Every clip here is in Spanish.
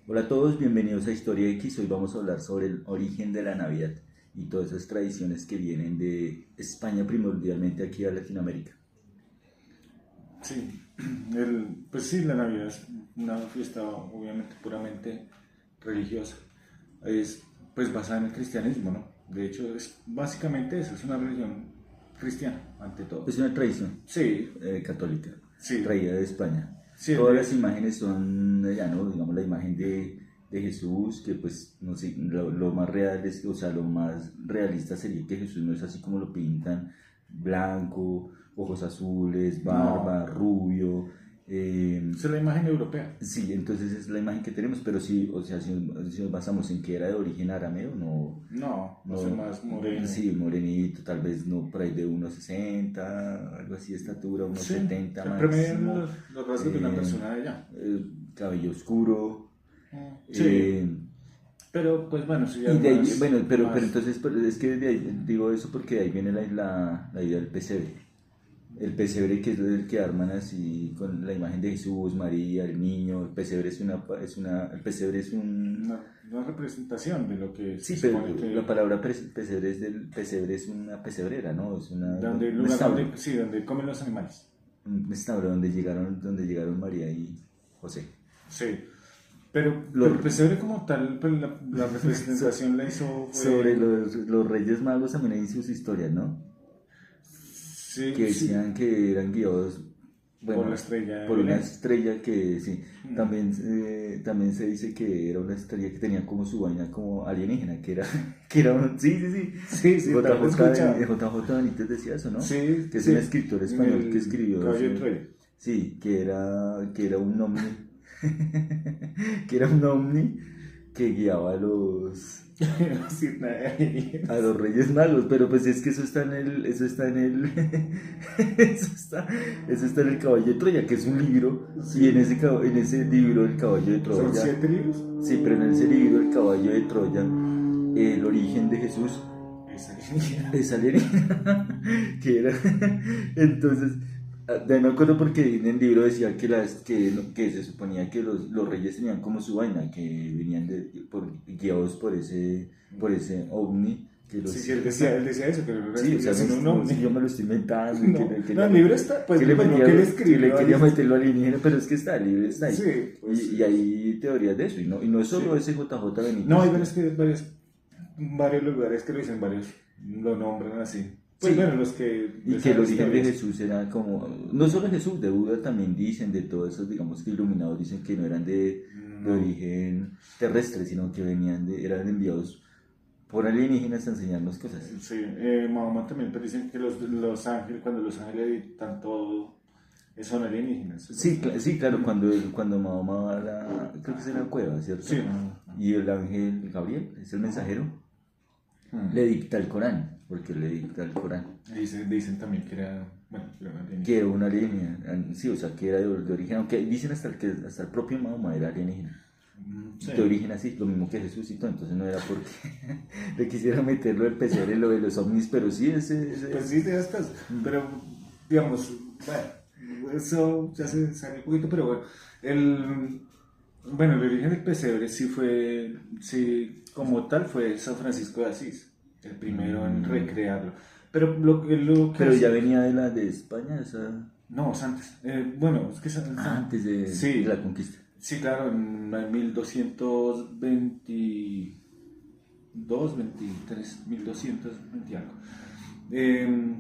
Hola a todos, bienvenidos a Historia X. Hoy vamos a hablar sobre el origen de la Navidad y todas esas tradiciones que vienen de España primordialmente aquí a Latinoamérica. Sí, pues sí, la Navidad es una fiesta obviamente puramente religiosa. Es pues basada en el cristianismo, ¿no? De hecho, es básicamente eso, es una religión cristiana, ante Es todo. una tradición Sí, católica sí, traída de España. sí, Todas las imágenes son de allá, ¿no? Digamos la imagen de Jesús, que pues no sé, lo más real es, o sea, lo más realista sería que Jesús no es así como lo pintan, blanco, ojos azules, no, barba, rubio. esa es la imagen europea. Sí, entonces es la imagen que tenemos, pero sí, o sea, si nos basamos en que era de origen arameo, no, No, no soy no, más moreno. sí, morenito, tal vez no por ahí de 1,60, algo así de estatura, unos Sí, 70 el promedio de máximo, los rasgos de una eh, persona de allá. cabello oscuro, Sí, eh, pero pues bueno, eso ya y es de ahí, más, bueno, pero más, entonces es que de ahí, digo eso porque de ahí viene la idea del pesebre. El pesebre que es el que arman así con la imagen de Jesús, María, el niño, el pesebre el pesebre es un, una representación de lo que se sí, pero supone la que palabra pesebre pesebre es una pesebrera, ¿no? Es donde el un lugar establo, donde sí, donde comen los animales. un establo donde llegaron María y José. Sí. Pero el Los, pesebre como tal, pues la so- representación la hizo sobre fue los Reyes Magos también hay sus historias, ¿no? Que sí, sí, decían que eran guiados, por la bueno, estrella de por una Belén. estrella que sí, Mm. también se dice que era una estrella que tenía como su vaina como alienígena, que era, que era un, sí, sí, sí, Sí, sí, también lo he escuchado. JJ Benítez decía eso, ¿no? Sí, Que es un sí, escritor en español que el escribió caballo de eso, Troya. sí, que era un ovni, que era un ovni que guiaba Sin nada de a alienígenas. los Reyes Magos, pero pues es que eso está en el Caballo de Troya, que es un libro, y Sí. en ese libro el Caballo de ¿Son Troya, 7 libros? sí, pero en ese libro el Caballo de Troya, el origen de Jesús Es alienígena. es alienígena, que era, entonces, de no me acuerdo porque en el libro decía que se suponía que los reyes tenían como su vaina, que venían guiados por ese ovni, que Sí, los... sí, él decía eso, que lo Sí, o sea, respondía sin un no, si yo ovni. me lo estoy inventando, y que No, le no, quería el libro meter, está, pues, que le bueno, metía, que él que le escribió ahí. quería meter lo alienígena, pero es que está, el libro está ahí. Sí, pues Y sí. hay teorías de eso, y no es Sí. solo ese JJ No, Benítez. hay varios lugares que lo dicen, varios lo nombran así. Pues Sí, bueno, los que y de que el esas origen de historias. Jesús era como, no solo Jesús, de Buda también dicen, de todos esos, digamos que iluminados dicen que no eran de No, origen terrestre, sino que eran enviados por alienígenas a enseñarnos cosas. sí, Mahoma también, pero dicen que los ángeles, cuando los ángeles dictan todo, son alienígenas, Sí, supuestamente. sí, claro, cuando Mahoma va a creo que es en la cueva, ¿cierto? Sí. Y el ángel Gabriel, es el mensajero, Mm. le dicta el Corán, porque le dicta el Corán, Dicen también que era, bueno, que era un que era alienígena. un alienígena, sí, o sea, que era de origen, aunque dicen que hasta el propio Mahoma era alienígena. Sí. De origen así, lo mismo que Jesús y todo, entonces no era porque le quisiera meterlo del PCR, lo de los ovnis, pero sí, Pues sí, de esas cosas. Pero, digamos, bueno, eso ya se sale un poquito, pero bueno. El origen del pesebre sí fue, sí, como tal, fue San Francisco de Asís, el primero en Mm, recrearlo. Pero lo que pero ya hace. venía de España, esa, No, es antes. Bueno, es que antes de la sí, conquista. sí, claro, en 1222, 23, 1220 algo. Eh,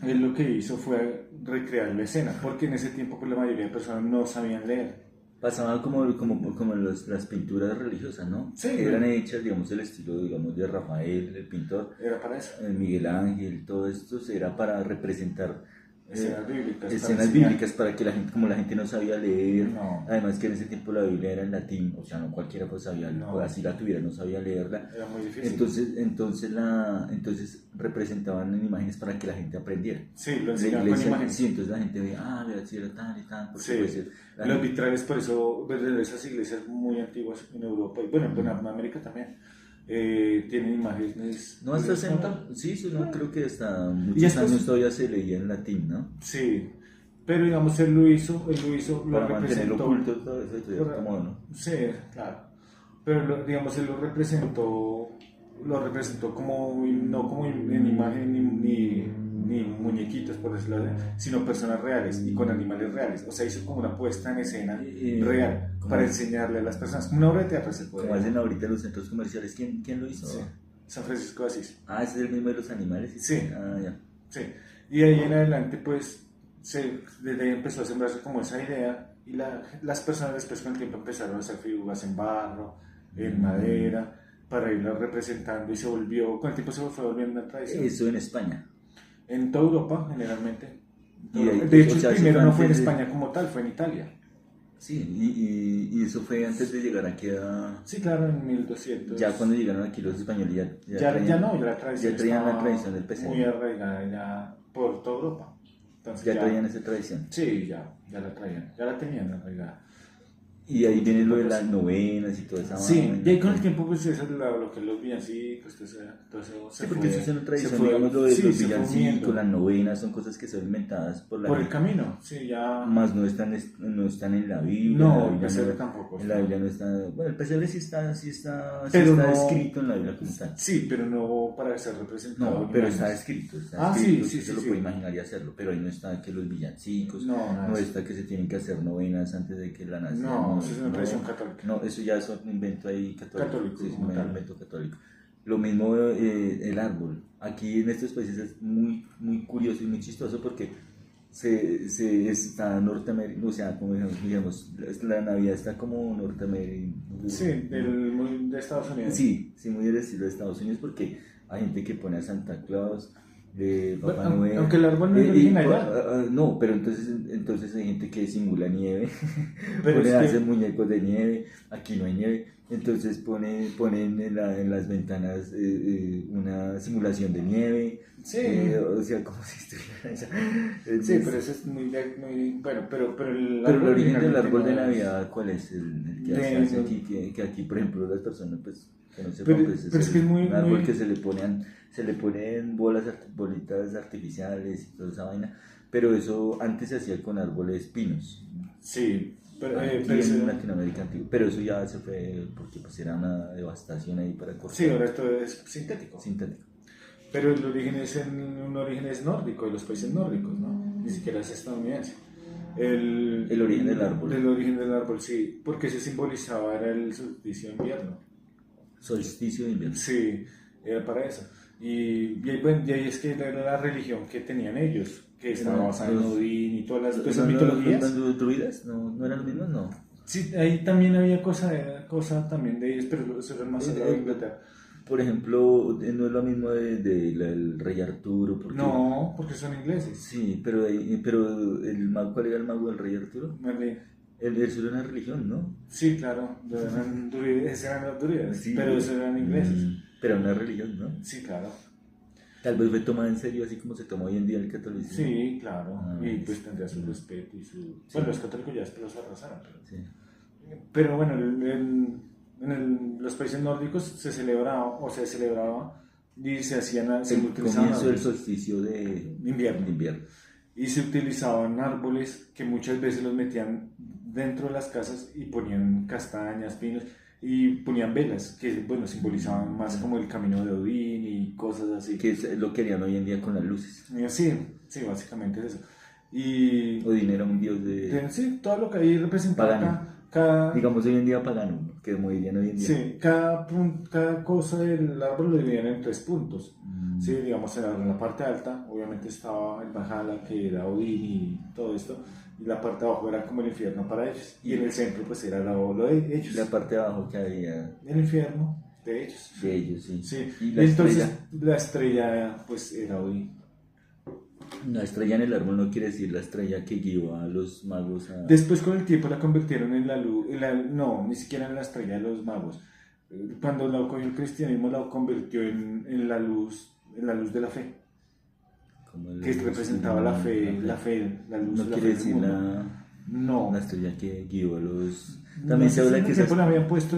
Él lo que hizo fue recrear la escena, porque en ese tiempo pues, la mayoría de personas no sabían leer. Pasaba como las pinturas religiosas, ¿no? Sí, Eran hechas, digamos, el estilo, digamos, de Rafael, el pintor, era para eso. Miguel Ángel, todo esto era para representar Escenas bíblicas para escenas enseñar. bíblicas para que la gente, como la gente no sabía leer, No, además que en ese tiempo la Biblia era en latín, o sea, no cualquiera pues sabía, pues, no, así la tuviera, no sabía leerla, era muy difícil. entonces representaban en imágenes para que la gente aprendiera. Sí, lo La enseñaban con iglesia, sí, imágenes. entonces la gente veía, vea, si era tan y tan, porque Sí, pues la los gente... vitrales, por eso, pues, de esas iglesias muy antiguas en Europa y bueno, en Mm. América también, tienen imágenes No, pues, como tal. sí, sí, no, creo que hasta Y muchos esto años es, todavía se leía en latín, ¿no? sí, pero digamos, él lo hizo, lo Para mantenerlo representó. oculto, todo eso, como, ¿no? Sí, claro. pero digamos, él lo representó como, no como en imagen ni muñequitos, por decirlo así, sino personas reales y con animales reales. O sea, hizo como una puesta en escena real para enseñarle a las personas, como una obra de teatro se puede Como decir. hacen ahorita los centros comerciales. ¿Quién lo hizo? Sí, San Francisco de Asís. Ah, ese es el mismo de los animales. Sí. Ah, ya. Sí, y de ahí en adelante, pues, desde ahí empezó a sembrarse como esa idea y las personas después con el tiempo empezaron a hacer figuras en barro, en madera, para irlas representando y se volvió, con el tiempo se fue volviendo una tradición. Eso en España. En toda Europa, generalmente. Y de ahí, De hecho, o sea, el eso primero no fue en antes de- España como tal, fue en Italia. Sí, y eso fue antes de llegar aquí a... Sí, claro, en 1200. Ya cuando llegaron aquí los españoles Ya no, ya la tradición ya traían la estaba tradición del pesebre. muy arraigada ya por toda Europa. Entonces Ya traían esa tradición. Sí, ya la traían, ya la tenían arraigada. Y ahí viene lo de las novenas y toda esa Sí, vaina. y ahí con el tiempo, pues eso es lo que los villancicos, todo eso Sí, porque eso es una tradición, fue- digamos, lo de sí, los se fue villancicos, uniendo. las novenas, son cosas que son inventadas por la Por el gente. camino, sí, ya. Más no están en la Biblia. No, en la el Biblia pesebre tampoco En la está. Biblia no está. Bueno, el pesebre sí está Pero no- escrito en la Biblia como tal. Sí, pero no para ser representado. No, ni pero nada. está escrito. Ah, escrito, sí, sí, usted se sí, lo sí. puede imaginar y hacerlo, pero ahí no está que los villancicos, No, nada no de está que se tienen que hacer novenas antes de que la nación. No, eso es una tradición católica. No, eso ya es un invento ahí católico. Católico, Sí, es como un tal. invento católico. Lo mismo el árbol. Aquí en estos países es muy, muy curioso y muy chistoso porque está Norteamérica, o sea, como digamos, la Navidad está como Norteamérica. Sí, de Estados Unidos. Sí, muy del estilo de Estados Unidos porque hay gente que pone a Santa Claus, de Papá Bueno, Noel. aunque el árbol no es original, no, pero entonces hay gente que simula nieve, Pero es que- hace muñecos de nieve, aquí no hay nieve, entonces ponen en las ventanas una simulación de nieve, Sí. o sea, como si estuviera esa. Sí, pero eso es muy bueno, pero el Pero el árbol origen del originalmente árbol de no es- Navidad, ¿cuál es? El que se hace aquí, que aquí, por ejemplo, las personas, pues, que no sepan, Pero- pues, pero es que es muy- un árbol muy- que se le ponen bolitas artificiales y toda esa vaina, pero eso antes se hacía con árboles pinos, Sí, pero, aquí pero eso- en Latinoamérica antiguo, pero eso ya se fue porque pues era una devastación ahí para cortar. sí, ahora esto es sintético. Sintético. Pero el origen es un origen es nórdico, de los países nórdicos, ¿no? Ni siquiera es estadounidense. El origen del árbol. El origen del árbol, sí, porque se simbolizaba era el solsticio de invierno. Solsticio de invierno. Sí, era para eso. Y ahí es que era la religión que tenían ellos, que estaba basada en Odín y todas esas mitologías. ¿Los druidas? ¿No eran los mismos? No. Sí, ahí también había cosa también de ellos, pero eso era más hablado de Inglaterra. Por ejemplo, no es lo mismo del rey Arturo. Porque, No, porque son ingleses. Sí, pero ¿cuál era el mago del rey Arturo? Vale. Eso era una religión, ¿no? Sí, claro, eran los druidas, Sí, pero esos eran ingleses. Pero una religión, ¿no? Sí, claro. Tal vez fue tomada en serio así como se toma hoy en día el catolicismo. Sí, claro. Ah, Y pues tendría su respeto y su... Sí. Bueno, los católicos ya después los arrasaron, pero... Sí. Pero bueno, los países nórdicos se celebraba y se hacían... Se El utilizaban comienzo del árboles solsticio de invierno. invierno. Y se utilizaban árboles que muchas veces los metían dentro de las casas y ponían castañas, pinos y ponían velas que, bueno, simbolizaban más como el camino de Odín y cosas así. Que lo querían hoy en día con las luces. Sí, básicamente es eso. Y Odín era un dios de... sí, todo lo que ahí representaba Pagano. cada Digamos hoy en día pagano, ¿no? Que como dirían hoy en día. sí, cada cosa del árbol lo dividían en 3 puntos. Mm. Sí, digamos en la parte alta, obviamente estaba el Valhalla, que era Odín y todo esto, y la parte de abajo era como el infierno para ellos, y en el centro pues era lo de ellos. La parte de abajo que había El infierno de ellos. de ellos, sí. Sí, Y la entonces estrella. la estrella pues era Odín. La estrella en el árbol no quiere decir la estrella que guió a los magos a... Después con el tiempo la convirtieron en la luz, no, ni siquiera en la estrella de los magos. Cuando la cogió el cristianismo la convirtió en la luz de la fe, como que representaba la fe, la luz No de la quiere fe del decir mundo. No. la estrella que guió a los... No También sé se si habla en que el esas... tiempo le habían puesto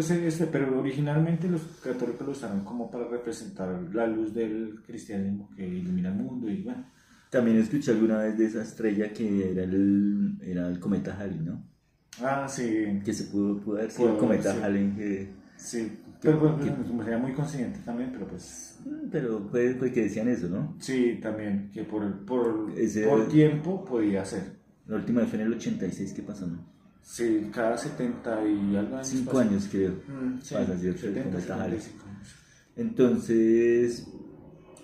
pero originalmente los católicos lo usaron como para representar la luz del cristianismo que ilumina el mundo y bueno. También escuché alguna vez de esa estrella que era el cometa Halley, ¿no? Ah, sí. Que se pudo haber sido el Pudo cometa haber sido. Halley Sí, Que, pero pues, que- sería muy consciente también, pero pues pero pues que decían eso, ¿no? sí, también que por Ese, tiempo podía ser. la última vez fue en el 86, ¿qué pasó, no? Sí, cada 70 y algo años 5 años creo, sí, pasa, ¿cierto? El 70, cometa Halley. 75 años. Entonces,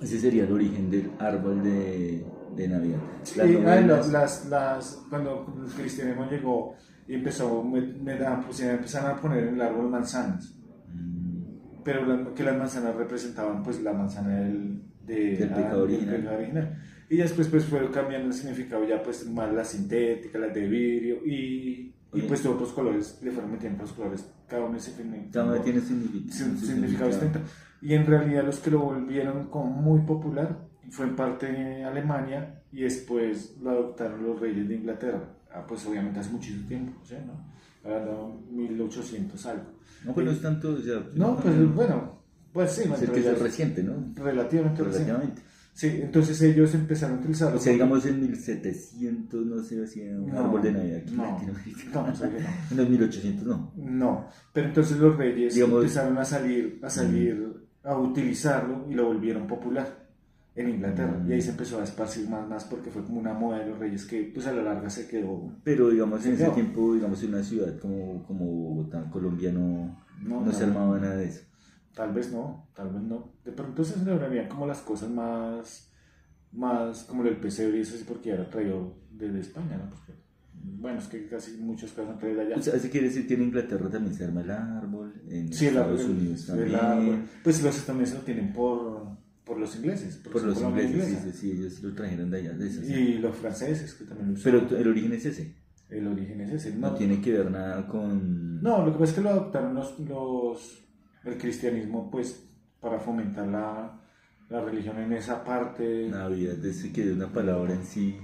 ese sería el origen del árbol de Navidad. Sí, Las novenas, cuando el cristianismo llegó y empezó, empezaron a poner en el árbol manzanas, pero que las manzanas representaban pues la manzana del pecado Del original. pecado original. Y ya después pues fue cambiando el significado, ya pues más las sintéticas, las de vidrio y Oye, pues de otros colores, le fueron metiendo los colores, cada uno cada uno tiene un su significado distinto. Y en realidad los que lo volvieron como muy popular fue en parte Alemania y después lo adoptaron los reyes de Inglaterra. Pues obviamente hace muchísimo tiempo, ¿sí? ¿No? Hablando 1800 algo. No, pues no es tanto, o sea, No, pues bueno, pues sí, es el que es reciente, ¿no? relativamente reciente. Relativamente. Sí, entonces ellos empezaron a utilizarlo. O sea, digamos en 1700, no sé, hacía un No, árbol de Navidad aquí en no, Latinoamérica. no, o sea que no. En los 1800 no. No, pero entonces los reyes Digamos, empezaron a utilizarlo y lo volvieron popular en Inglaterra. Y ahí se empezó a esparcir más porque fue como una moda de los reyes que pues a la larga se quedó. pero digamos en ese No. tiempo, digamos en una ciudad como Bogotá, Colombia, no se armaba nada de eso. Tal vez no, tal vez no. De pronto se celebrarían como las cosas más como el pesebre y eso sí porque ya era traído desde España, ¿no? Porque, bueno, es que casi muchos casos han traído de allá. O sea, eso quiere decir que en Inglaterra también se arma el árbol, en Sí, Estados Unidos también. pues los estadounidenses lo tienen por los ingleses, porque Por son los colonia ingleses, inglesa. sí, ellos lo trajeron de allá, de eso, sí. Y los franceses, que también lo Pero usaban. el origen es ese, El origen es ese. no tiene que ver nada con No, lo que pasa es que lo adoptaron el cristianismo, pues, para fomentar la religión en esa parte. Navidad, desde que es una palabra en sí.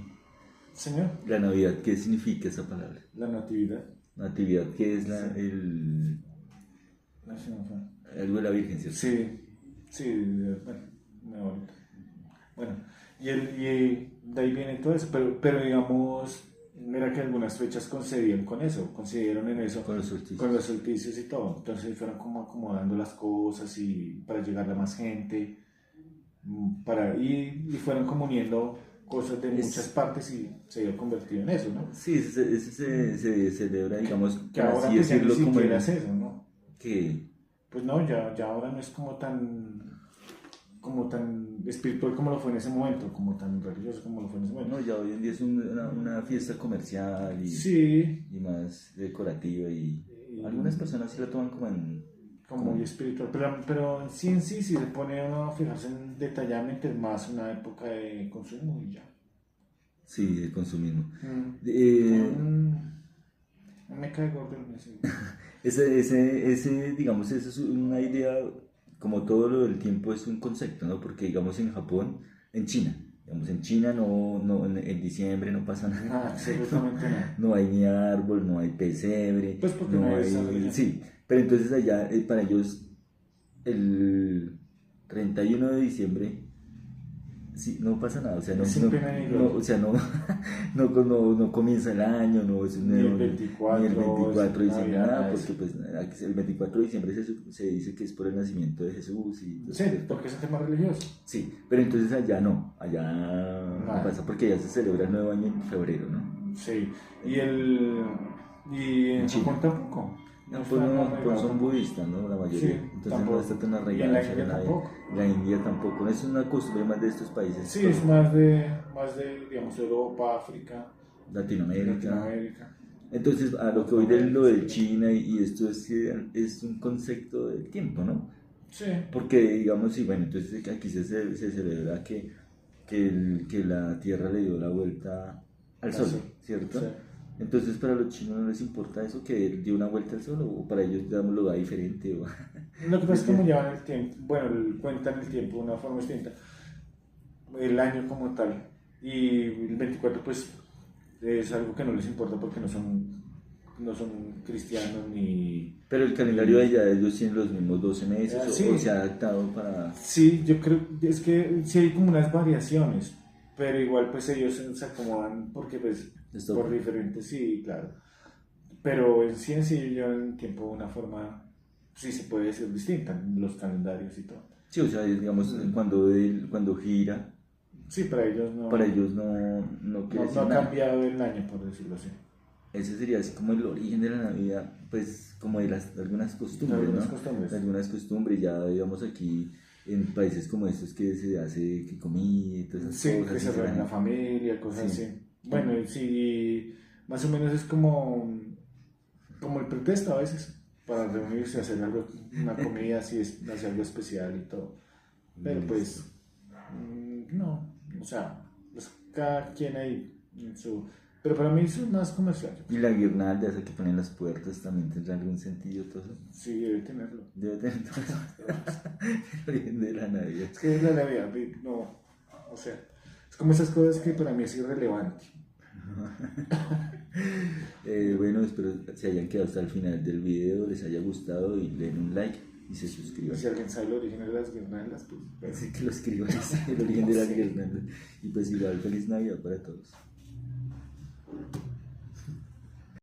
Señor, La Navidad, ¿qué significa esa palabra? la natividad. Natividad, ¿qué es Sí. No sé, no fue. algo de la Virgen, ¿cierto? Sí, bueno, muy bonito. Bueno, y de ahí viene todo eso, pero digamos, mira que algunas fechas concedieron en eso, Con los solsticios. con los solsticios y todo. Entonces fueron como acomodando las cosas y para llegarle a más gente, y fueron como uniendo cosas de muchas partes y se había convertido en eso, ¿no? Sí, ese se celebra, digamos, Que por ahora así pues ya ni decirlo, como siquiera es eso, ¿no? que Pues no, ya ahora no es como tan espiritual como lo fue en ese momento, como tan religioso como lo fue en ese momento. no, ya hoy en día es una fiesta comercial Sí, y más decorativa y algunas personas sí la toman como muy espiritual, pero en sí, si se pone uno a fijarse detalladamente, es más una época de consumo y ya. sí, de consumismo. Mm, no me cae gordo el mes. Digamos, esa es una idea, como todo lo del tiempo es un concepto, ¿no? Porque, digamos, en Japón, en China, digamos, en China en diciembre no pasa nada. No, absolutamente no. No hay ni árbol, no hay pesebre, Pues porque no hay esa religión. sí, pero entonces allá, para ellos, el 31 de diciembre, sí, no pasa nada, o sea, Sin pena ni gloria. o sea, no comienza el año, no es Ni el 24, ni el 24 de diciembre, Navidad, nada, nada de porque pues el 24 de diciembre se dice que es por el nacimiento de Jesús y Sí, porque es un tema religioso. sí, pero entonces allá no Nada. pasa porque ya se celebra el nuevo año en febrero, ¿no? Sí, y en China. Japón tampoco. No, está pues no, arraigado pues son tampoco. budistas, ¿no? La mayoría. Sí, Entonces tampoco. no está tan Y arraigada en la hacia India Navidad. tampoco. La India tampoco. No es una costumbre más de estos países. Sí, es más de, digamos, Europa, África, Latinoamérica. Latinoamérica. Entonces, a lo que voy de lo de China y esto es que es un concepto del tiempo, ¿no? Sí, Porque, digamos, sí, bueno, entonces aquí se celebra que la Tierra le dio la vuelta al Sol, Sol. ¿cierto? Sí. Entonces, para los chinos no les importa eso, que él dio una vuelta al Sol, o para ellos, digamos, lo da diferente. Lo que pasa es que como llevan el tiempo, bueno, cuentan el tiempo de una forma distinta, el año como tal, y el 24 pues es algo que no les importa porque no son cristianos ni... Pero el calendario de allá, ellos tienen los mismos 12 meses, Sí. o se ha adaptado para... Sí, yo creo, es que sí hay como unas variaciones, pero igual pues ellos se acomodan porque pues Esto- por diferentes, sí, claro. Pero en sí llevan el tiempo de una forma sí se puede ser distinta en los calendarios y todo. Sí, o sea, digamos, cuando gira, Sí, para ellos para ellos no quiere no decir ha nada. cambiado el año, por decirlo así. Ese sería así como el origen de la Navidad, pues como de algunas costumbres, Algunas ¿no? costumbres. De algunas costumbres, ya digamos aquí en países como estos que se hace que comida y todas esas Sí, cosas. que se reúne la sinceramente. familia, cosas Sí. así. Bueno, y sí, más o menos es como el pretexto a veces para reunirse, hacer algo, una comida así, hacer algo especial y todo. Pero pues, no, o sea, pues cada quien ahí en su... Pero para mí eso es más comercial. Y la guirnalda esa que ponen las puertas también tendrá algún sentido todo eso. Sí, debe tenerlo. Debe tener todo eso. El origen de la Navidad. Es que es la Navidad, no, o sea, es como esas cosas que para mí es irrelevante. Bueno, espero se hayan quedado hasta el final del video, les haya gustado y le den un like y se Y suscriban. si alguien sabe el origen de las guirnaldas, pues... bueno. Así que lo escriban, el origen de las guirnaldas. Y pues igual, feliz Navidad para todos.